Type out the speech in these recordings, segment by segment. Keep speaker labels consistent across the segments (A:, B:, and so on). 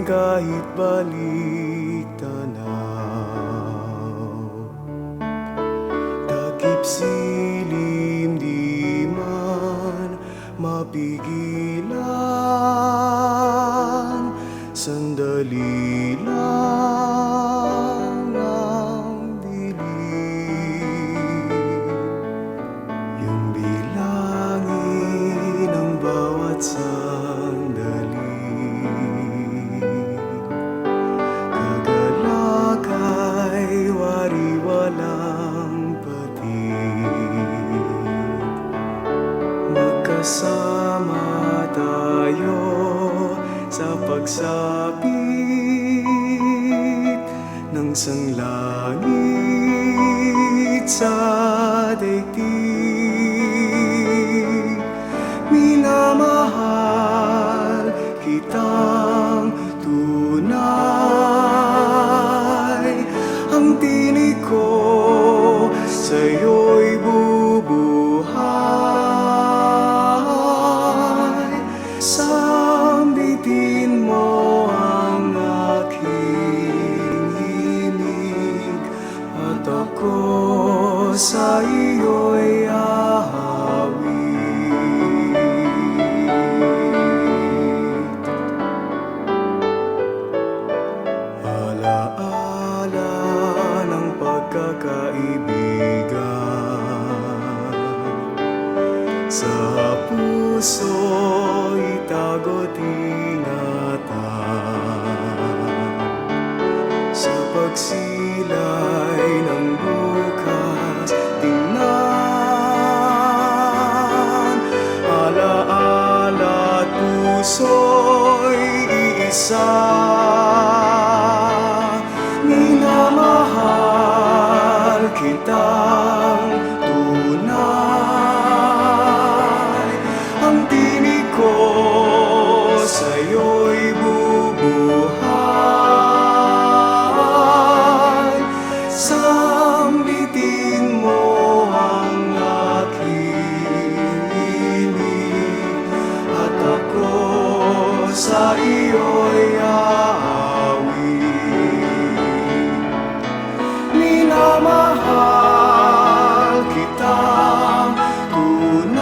A: kahit balik tanaw. Takip silim di man mapigilan, sandali lang ang dilim. Yung bilangin ang bawat sandali, kagalakay wari-walang patid. Magkasama tayo sa pagsapit ng sanglangit sa daigdig. Minamahal kitang tunay, ang tinig ko sa'yo'y bubuhay. Sambitin mo ang aking himig, at ako sa iyo'y ahawit. Alaala ng pagkakaibigan, sa puso itago't ingatan. Sa pagsilay ng bukas tingnan, alaala at puso'y iisa. Minamahal kitang tunay, ang tinig ko sa'yo'y bubuhay. Sambitin mo ang aking himig, at ako sa iyo'y aawit. Minamahal kitang tunay,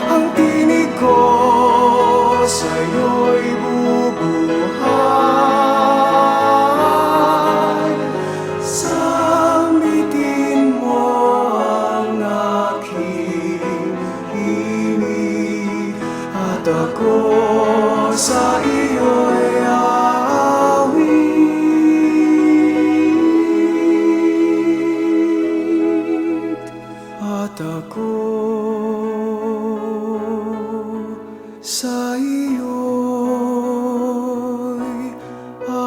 A: ang tinig ko sa'yo'y bubuhay. Sambitin mo ang aking himig, at ako sa iyo'y aawit. At ako sa iyo'y aawit.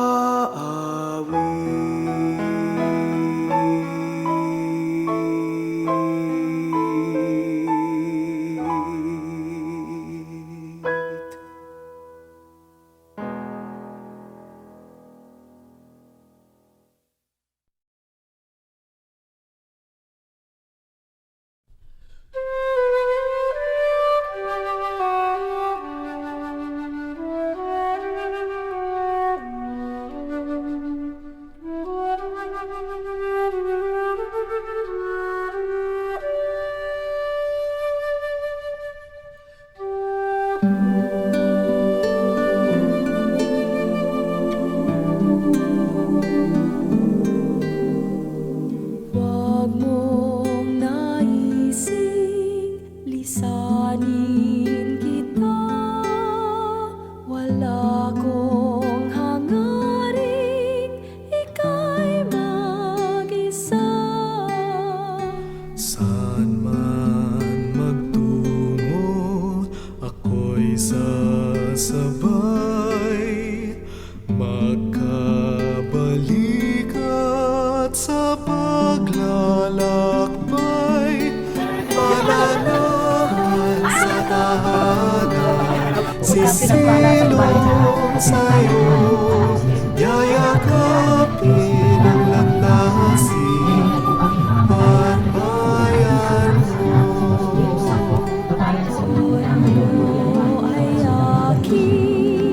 B: Huwag mong naising lisanin kita, wala kong hangaring ika'y mag-isa.
A: Saan man magtungo, ako'y sasabay, magkabalik at sa paglalakbay. Pananahan sa tahanan, sisilong sa'yo, yayakapin ang landasin at bayan mo.
B: Puso ay aking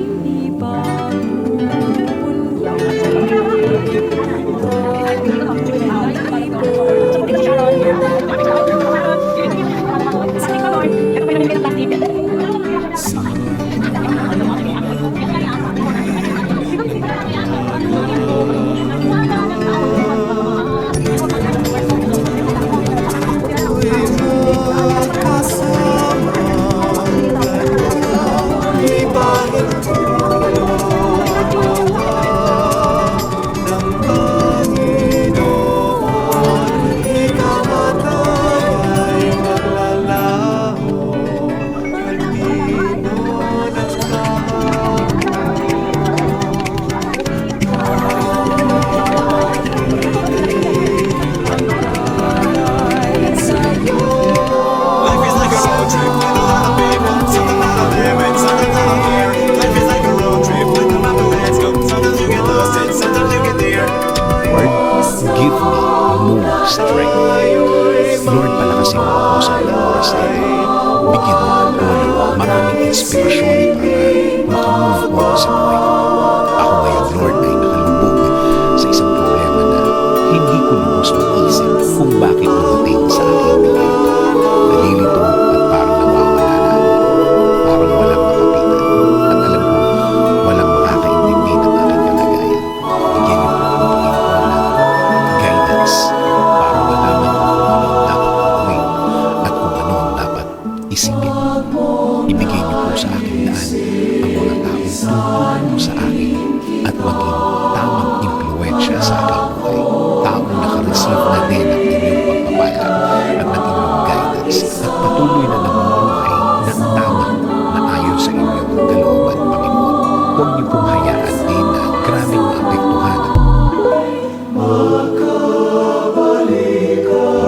C: tumulong sa akin at maging tamang impluensya sa aking buhay. Taong nakareceive na din ng inyong pagpapala at ng inyong guidance at patuloy na namumuhay ng tama na ayon sa inyong kalooban, Panginoon. Huwag niyo pong hayaan din na grabing maapektuhan.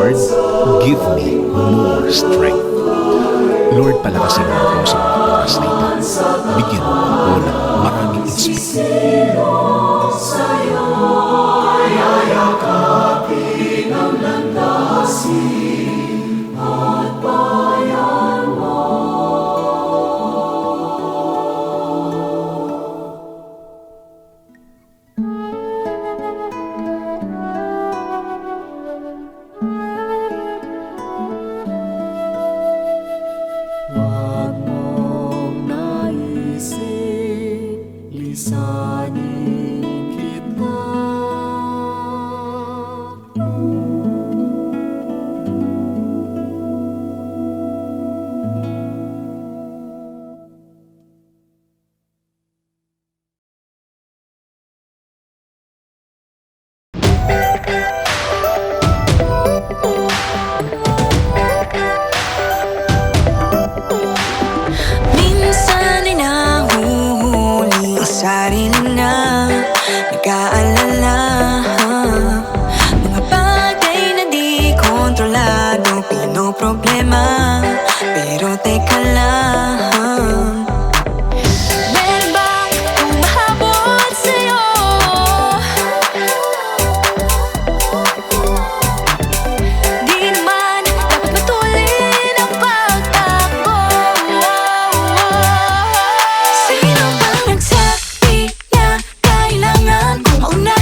C: Lord, give me more strength. Lord, palakasin mo ako sa mga oras na ito. Bigyan mo ako ng maraming inspiration.
B: Huwag mong naisip, lisanin kita.
D: Minsan ay nahuhuli ang sarili na nag-aalala. Mga bagay na di kontrolado, pinoproblema. Pero teka lang, meron bang humahabol sa'yo? Di naman dapat matulin ang pagtakbo. Sino bang nagsabi na kailangan kong mauna?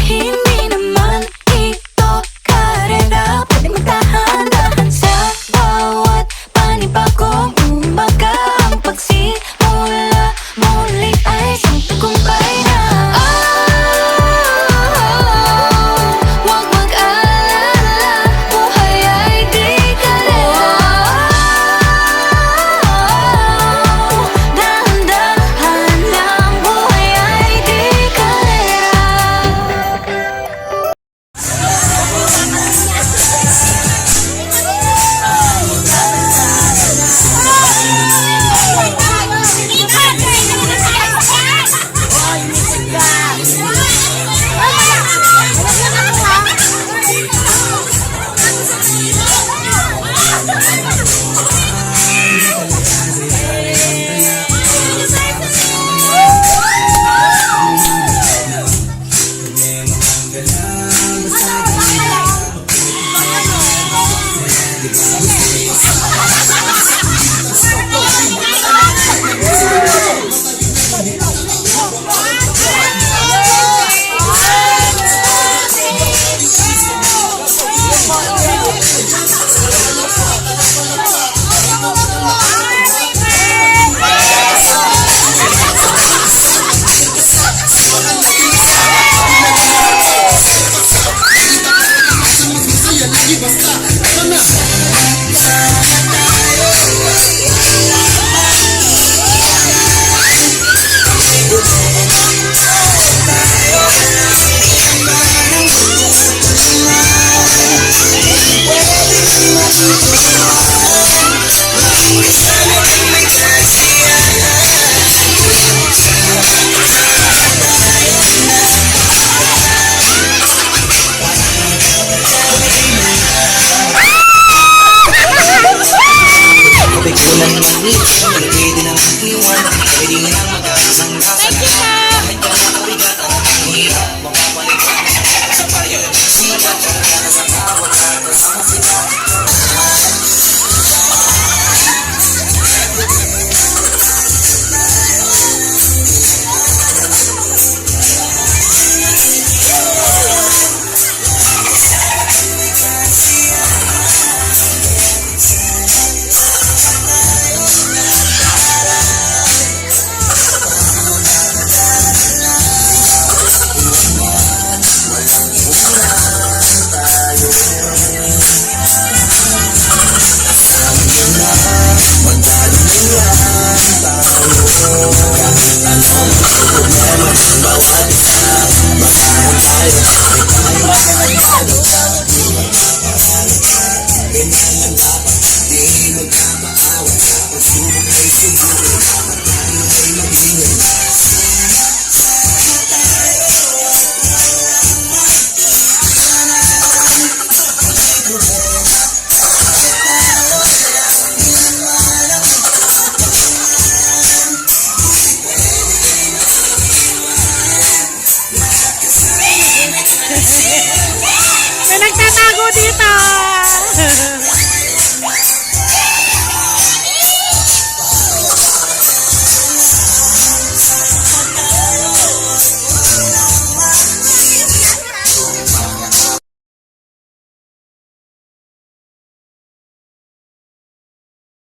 B: May nagtatago dito.